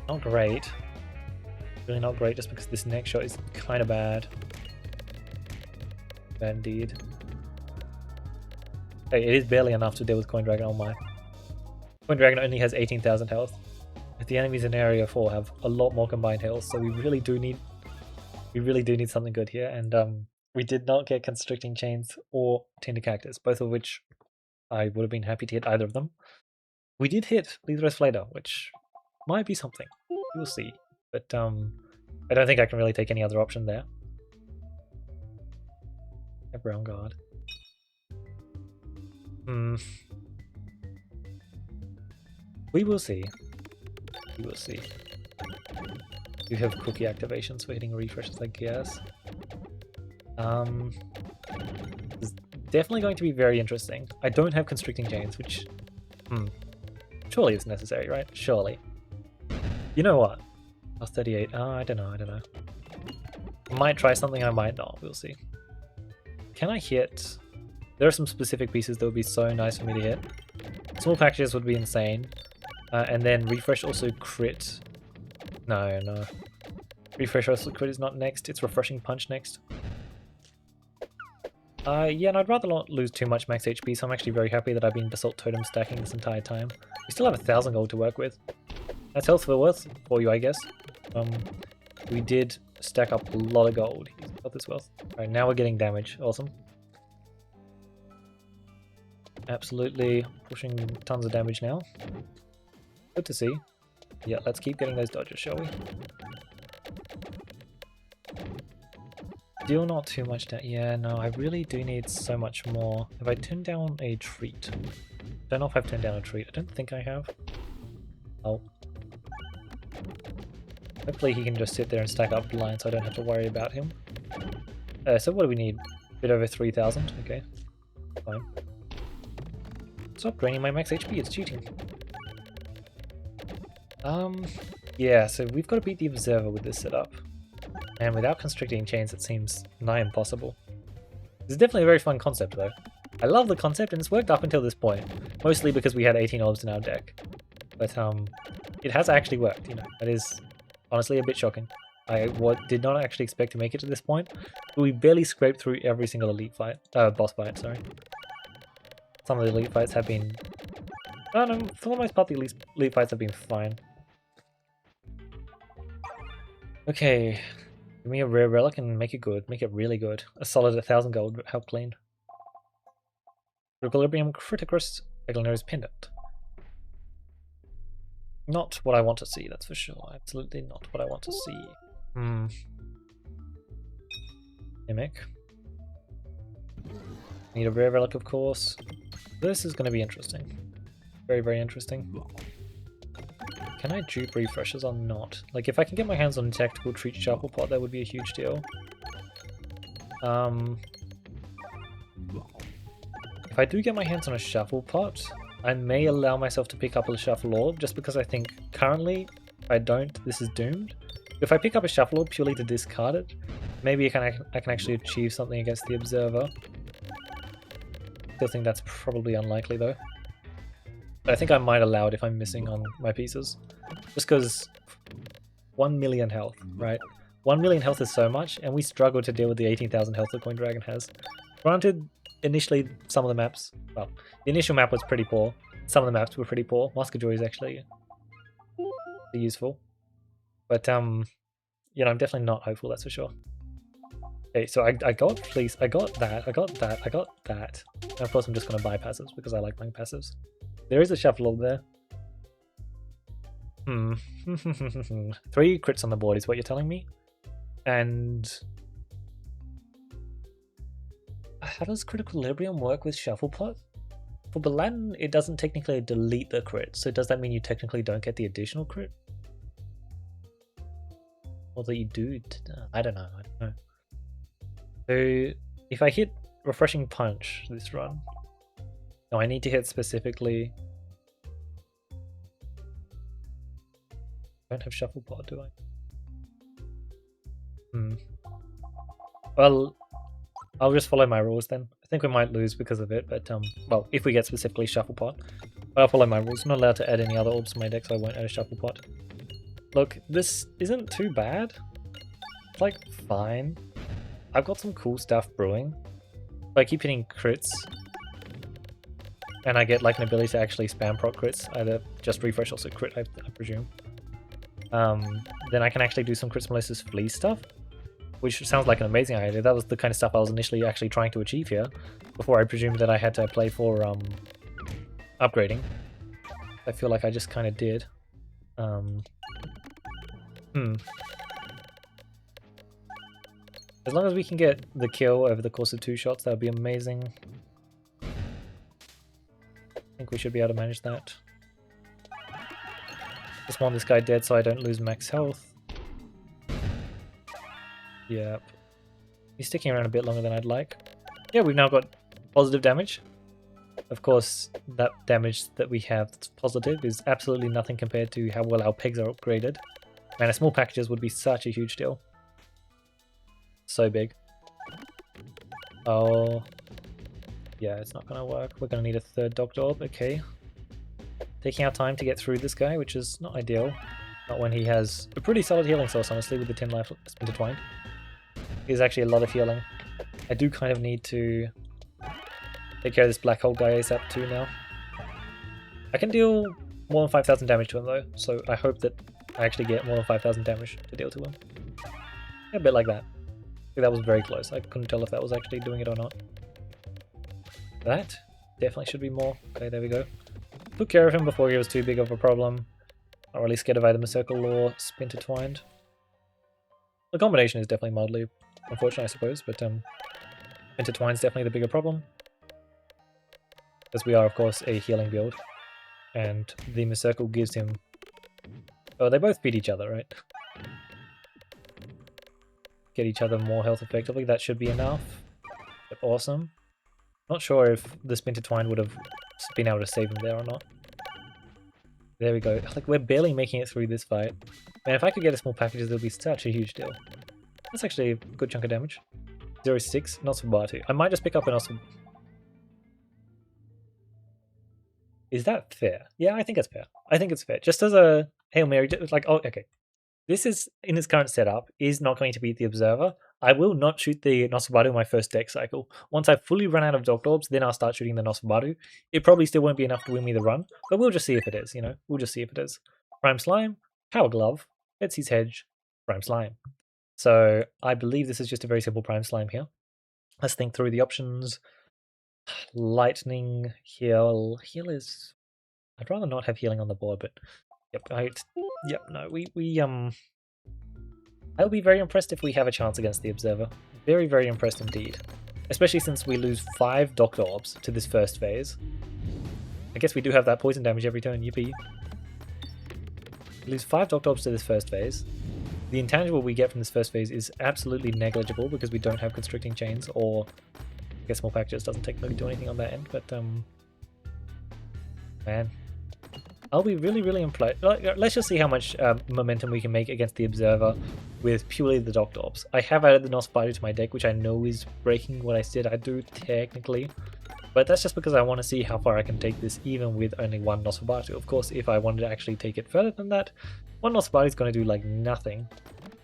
Not great. Really not great, just because this next shot is kind of bad. Bad indeed. Hey, it is barely enough to deal with Coin Dragon. Oh my. Coin Dragon only has 18,000 health. The enemies in Area 4 have a lot more combined health, so we really do need something good here, and we did not get Constricting Chains or Tender Cactus, both of which I would have been happy to hit either of them. We did hit Lethal Flader, which might be something. We'll see. But I don't think I can really take any other option there. A Brown Guard. We will see. We will see. You have cookie activations for hitting refreshes, I guess. It's definitely going to be very interesting. I don't have Constricting Chains, which... surely it's necessary, right? Surely. You know what? I was 38. Oh, I don't know. I might try something, I might not. We'll see. Can I hit... There are some specific pieces that would be so nice for me to hit. Small packages would be insane. And then refresh also crit. No. Refresh also crit is not next. It's Refreshing Punch next. Yeah, and I'd rather not lose too much max HP, so I'm actually very happy that I've been Basalt Totem stacking this entire time. We still have 1,000 gold to work with. That's healthful worth for you, I guess. We did stack up a lot of gold. He's got this wealth. Alright, now we're getting damage. Awesome. Absolutely pushing tons of damage now. Good to see. Yeah, let's keep getting those dodges, shall we? Still not too much down. Yeah, no, I really do need so much more. Have I turned down a treat? Don't know if I've turned down a treat. I don't think I have. Oh. Hopefully he can just sit there and stack up blind so I don't have to worry about him. So what do we need? A bit over 3,000. Okay. Fine. Stop draining my max HP, it's cheating. Yeah, so we've got to beat the Observer with this setup. And without Constricting Chains, it seems nigh impossible. This is definitely a very fun concept, though. I love the concept, and it's worked up until this point. Mostly because we had 18 orbs in our deck. But it has actually worked, you know. That is honestly a bit shocking. I did not actually expect to make it to this point. But we barely scraped through every single elite fight. Boss fight, sorry. Some of the elite fights have been... I don't know, for the most part the elite fights have been fine. Okay. Give me a rare relic and make it good. Make it really good. A solid 1,000 gold would help clean. Equilibrium Criticus Peglin Pendant. Not what I want to see, that's for sure. Absolutely not what I want to see. Mimic. Need a rare relic, of course. This is going to be interesting. Very, very interesting. Can I dupe refreshes or not? Like, if I can get my hands on Tactical Treat Shuffle Pot, that would be a huge deal. If I do get my hands on a Shuffle Pot, I may allow myself to pick up a Shuffle Orb, just because I think currently, if I don't, this is doomed. If I pick up a Shuffle Orb purely to discard it, maybe I can actually achieve something against the Observer. Still think that's probably unlikely though. But I think I might allow it if I'm missing on my pieces. Just because 1 million health, right? 1 million health is so much, and we struggle to deal with the 18,000 health the Coin Dragon has. Granted, initially some of the maps, well, the initial map was pretty poor. Some of the maps were pretty poor. Mask of Joy is actually useful. But, you know, I'm definitely not hopeful, that's for sure. Okay, so I got Fleece, I got that. And of course I'm just going to buy passives because I like buying passives. There is a Shuffle Orb there. 3 crits on the board is what you're telling me. And how does Critical Equilibrium work with Shuffle Pot? For Baladin, it doesn't technically delete the crit, so does that mean you technically don't get the additional crit? Or that you do? I don't know. So if I hit Refreshing Punch this run, no, I need to hit specifically. I don't have Shuffle Pot, do I? Well, I'll just follow my rules then. I think we might lose because of it, but well, if we get specifically Shuffle Pot. But I'll follow my rules. I'm not allowed to add any other orbs to my deck, so I won't add a Shuffle Pot. Look, this isn't too bad. It's like fine. I've got some cool stuff brewing. If I keep hitting crits, and I get like an ability to actually spam proc crits, either just refresh also crit, I presume. Then I can actually do some Crits Melissa's Fleece stuff, which sounds like an amazing idea. That was the kind of stuff I was initially actually trying to achieve here, before I presumed that I had to play for upgrading. I feel like I just kind of did. As long as we can get the kill over the course of 2 shots, that would be amazing. I think we should be able to manage that. Just want this guy dead so I don't lose max health. Yep. He's sticking around a bit longer than I'd like. Yeah, we've now got positive damage. Of course, that damage that we have that's positive is absolutely nothing compared to how well our pegs are upgraded. Man, a small packages would be such a huge deal. So big. Oh. Yeah, it's not gonna work. We're gonna need a 3rd Doctorb, okay. Taking our time to get through this guy, which is not ideal. Not when he has a pretty solid healing source, honestly, with the 10 life intertwined. He's actually a lot of healing. I do kind of need to take care of this black hole guy ASAP too now. I can deal more than 5,000 damage to him though, so I hope that I actually get more than 5,000 damage to deal to him. Yeah, a bit like that. That was very close. I couldn't tell if that was actually doing it or not. That definitely should be more. Okay, there we go. Took care of him before he was too big of a problem. Not really scared of either Circle or Spintertwined. The combination is definitely mildly unfortunate, I suppose, but Intertwine's definitely the bigger problem. Because we are, of course, a healing build. And the Circle gives him... Oh, they both beat each other, right? Get each other more health effectively. That should be enough. Awesome. Not sure if the Spintertwine would have been able to save him there or not. There we go. Like, we're barely making it through this fight. Man, if I could get a small packages, it would be such a huge deal. That's actually a good chunk of damage. 0.6, not Sabatu. I might just pick up an awesome... Is that fair? Yeah, I think it's fair. I think it's fair. Just as a Hail Mary, like, oh, okay. This is, in its current setup, is not going to beat the Observer. I will not shoot the Nosferatu in my first deck cycle. Once I've fully run out of Doctorbs, then I'll start shooting the Nosferatu. It probably still won't be enough to win me the run, but we'll just see if it is, you know? We'll just see if it is. Prime Slime, Power Glove, Betsy's Hedge, Prime Slime. So I believe this is just a very simple Prime Slime here. Let's think through the options. Lightning, heal. Heal is... I'd rather not have healing on the board, but... Yep, no, I'll be very impressed if we have a chance against the Observer. Very, very impressed indeed. Especially since we lose 5 Doctorbs to this first phase. I guess we do have that poison damage every turn, yippee. We lose 5 Doctorbs to this first phase. The intangible we get from this first phase is absolutely negligible because we don't have constricting chains, or I guess small packages doesn't technically do anything on that end, but man. I'll be really, really impressed. Let's just see how much momentum we can make against the Observer with purely the Doctorbs. I have added the Nosferatu to my deck, which I know is breaking what I said I'd do technically, but that's just because I want to see how far I can take this even with only one Nosferatu. Of course, if I wanted to actually take it further than that, one Nosferatu is going to do like nothing,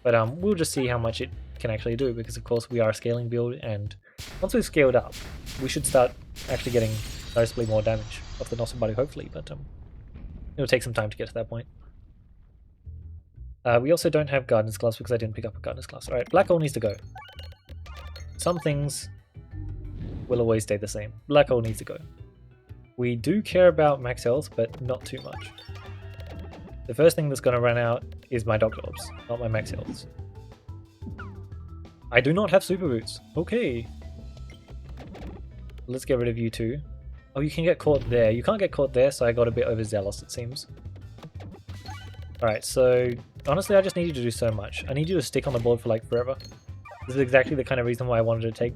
but we'll just see how much it can actually do, because of course we are a scaling build, and once we've scaled up, we should start actually getting noticeably more damage off the Nosferatu, hopefully, but it'll take some time to get to that point. We also don't have Gardener's Gloves because I didn't pick up a Gardener's Gloves. Alright, Black Hole needs to go. Some things will always stay the same. Black Hole needs to go. We do care about max health, but not too much. The first thing that's going to run out is my Doctorbs, not my max healths. I do not have Super Boots. Okay. Let's get rid of you two. Oh, you can get caught there. You can't get caught there, so I got a bit overzealous, it seems. Alright, so honestly, I just need you to do so much. I need you to stick on the board for like forever. This is exactly the kind of reason why I wanted to take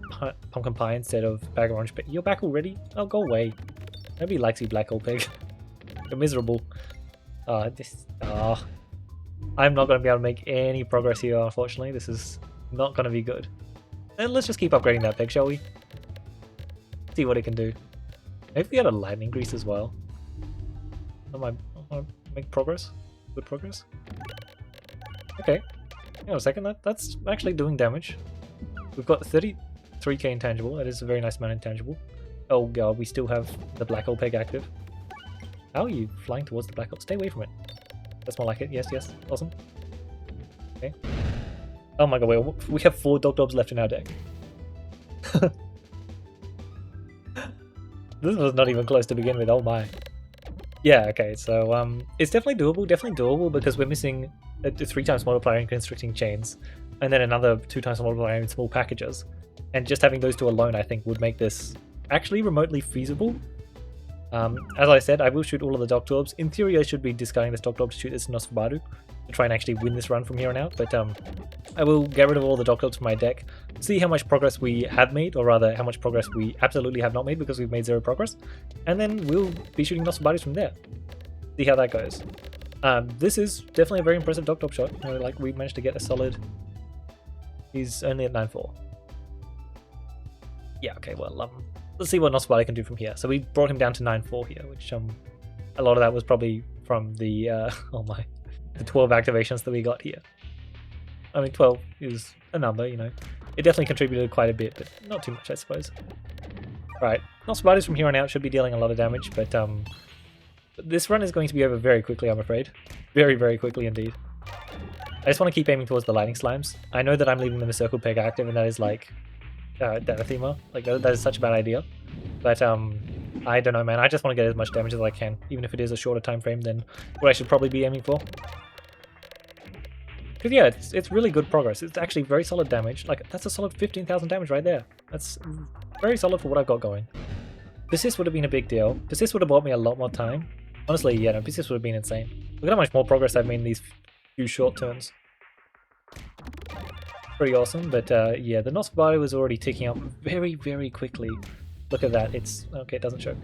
Pumpkin Pie instead of Bag of Orange Pig. You're back already? Oh, go away. Nobody likes you, Black Hole Pig. You're miserable. I'm not going to be able to make any progress here, unfortunately. This is not going to be good. And let's just keep upgrading that peg, shall we? See what it can do. Maybe we had a lightning grease as well. Am I make progress? Good progress? Okay. Hang on a second, that's actually doing damage. We've got 33k intangible. That is a very nice amount of intangible. Oh god, we still have the Black Hole Peg active. How are you flying towards the Black Hole? Stay away from it. That's more like it. Yes, yes. Awesome. Okay. Oh my god, we have 4 Doctorbs left in our deck. This was not even close to begin with, oh my. Yeah, okay, so it's definitely doable because we're missing a 3 times multiplier in constricting chains, and then another 2 times multiplier in small packages. And just having those 2 alone, I think, would make this actually remotely feasible. As I said, I will shoot all of the Doctorbs. In theory, I should be discarding this Doctorb to shoot this Nosferatu to try and actually win this run from here on out, but I will get rid of all the Doctorbs from my deck, see how much progress we have made, or rather how much progress we absolutely have not made because we've made 0 progress, and then we'll be shooting Nosferatus from there. See how that goes. This is definitely a very impressive Doctorb shot. You know, like, we managed to get a solid... He's only at 9-4. Yeah, okay, well, let's see what Nosferatu can do from here. So we brought him down to 9-4 here, which a lot of that was probably from the the 12 activations that we got here. I mean, 12 is a number, you know. It definitely contributed quite a bit, but not too much, I suppose. Right, Nosferatu from here on out should be dealing a lot of damage, but this run is going to be over very quickly, I'm afraid. Very, very quickly indeed. I just want to keep aiming towards the lightning slimes. I know that I'm leaving them a circle peg active, and that is like Anathema. Like, that is such a bad idea. But I don't know, man. I just want to get as much damage as I can, even if it is a shorter time frame than what I should probably be aiming for. Because yeah, it's really good progress. It's actually very solid damage. Like, that's a solid 15,000 damage right there. That's very solid for what I've got going. Persist would have been a big deal. Persist would have bought me a lot more time. Honestly, yeah, no, Persist would have been insane. Look at how much more progress I've made in these few short turns. Pretty awesome, but yeah, the Nosferatu was already ticking up very, very quickly. Look at that, it's... okay, it doesn't show.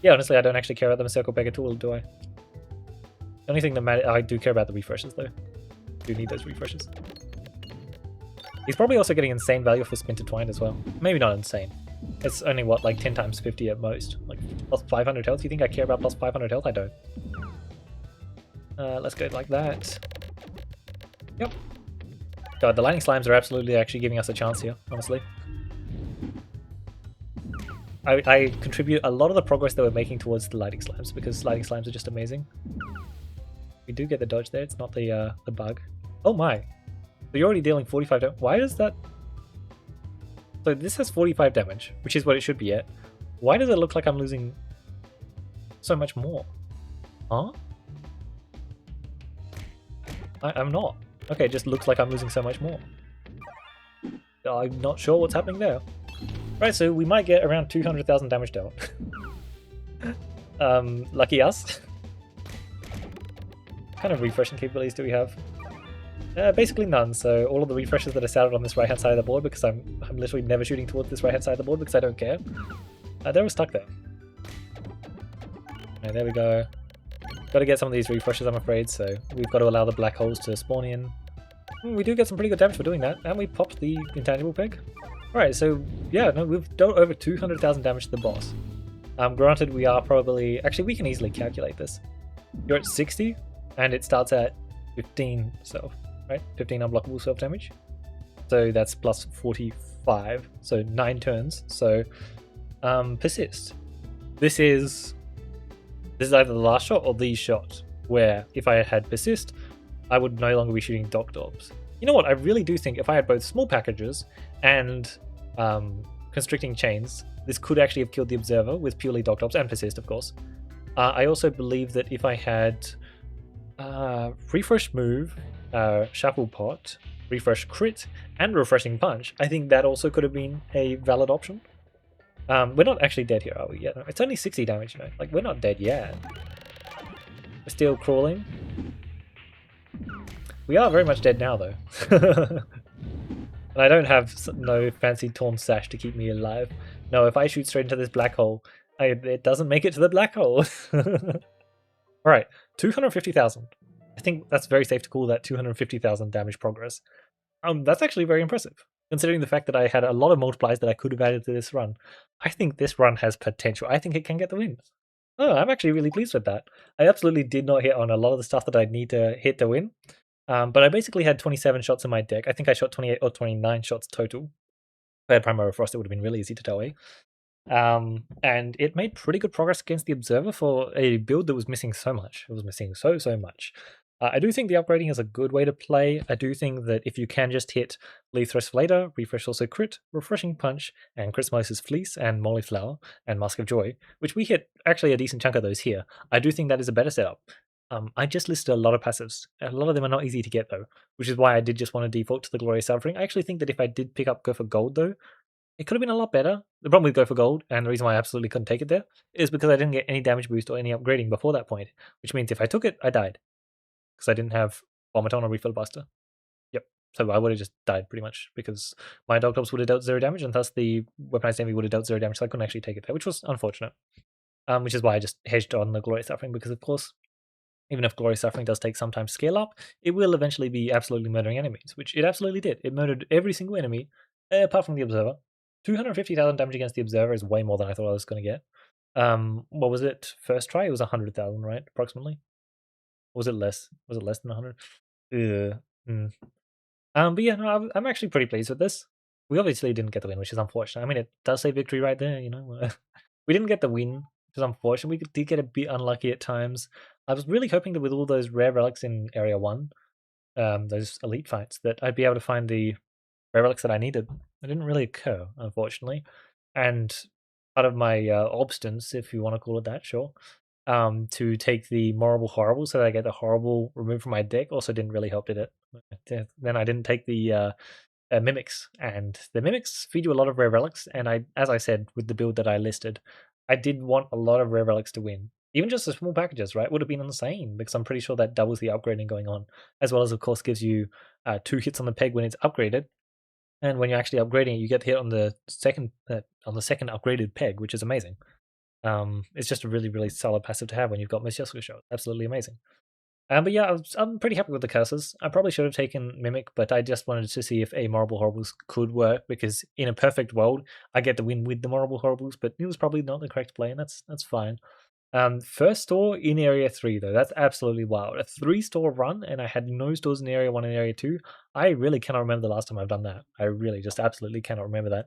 Yeah, honestly, I don't actually care about the Circle Peg at all, do I? The only thing that matters... I do care about the refreshes, though. I do need those refreshes. He's probably also getting insane value for Splintertwined as well. Maybe not insane. It's only, what, like 10 times 50 at most. Like, plus 500 health? You think I care about plus 500 health? I don't. Let's go like that. Yep. God, the lightning slimes are absolutely actually giving us a chance here, honestly. I contribute a lot of the progress that we're making towards the lightning slimes, because lightning slimes are just amazing. We do get the dodge there, it's not the bug. Oh my. So you're already dealing 45 damage. Why does that... So this has 45 damage, which is what it should be at. Why does it look like I'm losing so much more? Huh? I'm not. Okay, it just looks like I'm losing so much more. I'm not sure what's happening there. Right, so we might get around 200,000 damage dealt. Lucky us. What kind of refreshing capabilities do we have? Basically none, so all of the refreshes that are scattered on this right hand side of the board, because I'm literally never shooting towards this right hand side of the board because I don't care. They're all stuck there. Right, there we go. Got to get some of these refreshes, I'm afraid, so we've got to allow the black holes to spawn in. We do get some pretty good damage for doing that, and we popped the intangible peg. Alright, so yeah, no, we've done over 200,000 damage to the boss. Granted, we are probably... Actually, we can easily calculate this. You're at 60, and it starts at 15 self, right? 15 unblockable self damage. So that's plus 45, so 9 turns. So persist. This is either the last shot or the shot, where if I had persist, I would no longer be shooting Doctorbs. You know what, I really do think if I had both small packages and constricting chains, this could actually have killed the Observer with purely Doctorbs and persist, of course. I also believe that if I had refresh move, shuffle pot, refresh crit, and refreshing punch, I think that also could have been a valid option. We're not actually dead here, are we? Yeah, no, it's only 60 damage, you know. Like, we're not dead yet. We're still crawling. We are very much dead now, though. And I don't have no fancy torn sash to keep me alive. No, if I shoot straight into this black hole, it doesn't make it to the black hole. Alright, 250,000. I think that's very safe to call that 250,000 damage progress. That's actually very impressive, considering the fact that I had a lot of multipliers that I could have added to this run. I think this run has potential. I think it can get the win. Oh, I'm actually really pleased with that. I absolutely did not hit on a lot of the stuff that I'd need to hit to win. But I basically had 27 shots in my deck. I think I shot 28 or 29 shots total. If I had Primary Frost, it would have been really easy to tell, eh? And it made pretty good progress against the Observer for a build that was missing so much. It was missing so much. I do think the upgrading is a good way to play. I do think that if you can just hit Leaf Thrust later, Refresh also crit, Refreshing Punch, and Christmas's Fleece, and Molly Flower, and Mask of Joy, which we hit actually a decent chunk of those here. I do think that is a better setup. I just listed a lot of passives. A lot of them are not easy to get though, which is why I did just want to default to the Glorious Suffering. I actually think that if I did pick up Go for Gold though, it could have been a lot better. The problem with Go for Gold, and the reason why I absolutely couldn't take it there, is because I didn't get any damage boost or any upgrading before that point, which means if I took it, I died. Because I didn't have Vomiton or Refill Buster. Yep, so I would have just died pretty much, because my Doctorbs would have dealt 0 damage, and thus the Weaponized Envy would have dealt 0 damage, so I couldn't actually take it there, which was unfortunate. Which is why I just hedged on the Glorious Suffering, because of course, even if Glorious Suffering does take some time to scale up, it will eventually be absolutely murdering enemies, which it absolutely did. It murdered every single enemy, apart from the Observer. 250,000 damage against the Observer is way more than I thought I was going to get. What was it? First try? It was 100,000, right? Approximately. Or was it less? Was it less than 100? But yeah, no, I'm actually pretty pleased with this. We obviously didn't get the win, which is unfortunate. I mean, it does say victory right there, you know. We didn't get the win, which is unfortunate. We did get a bit unlucky at times. I was really hoping that with all those rare relics in Area 1, those elite fights, that I'd be able to find the rare relics that I needed. It didn't really occur, unfortunately. And part of my obstance, if you want to call it that, sure, to take the Morrible Horrible so that I get the Horrible removed from my deck also didn't really help, did it? Then I didn't take the Mimics, and the Mimics feed you a lot of rare relics, and as I said, with the build that I listed, I did want a lot of rare relics to win. Even just the small packages, right, would have been insane, because I'm pretty sure that doubles the upgrading going on, as well as, of course, gives you 2 hits on the peg when it's upgraded, and when you're actually upgrading it, you get hit on the second upgraded peg, which is amazing. It's just a really, really solid passive to have when you've got Miss Yasuko Show. Absolutely amazing. But yeah, I'm pretty happy with the curses. I probably should have taken Mimic, but I just wanted to see if Amorable Horribles could work, because in a perfect world, I get the win with the Morable Horribles, but it was probably not the correct play, and that's fine. First store in Area 3, though. That's absolutely wild. A 3-store run, and I had no stores in Area 1 and Area 2. I really cannot remember the last time I've done that. I really just absolutely cannot remember that.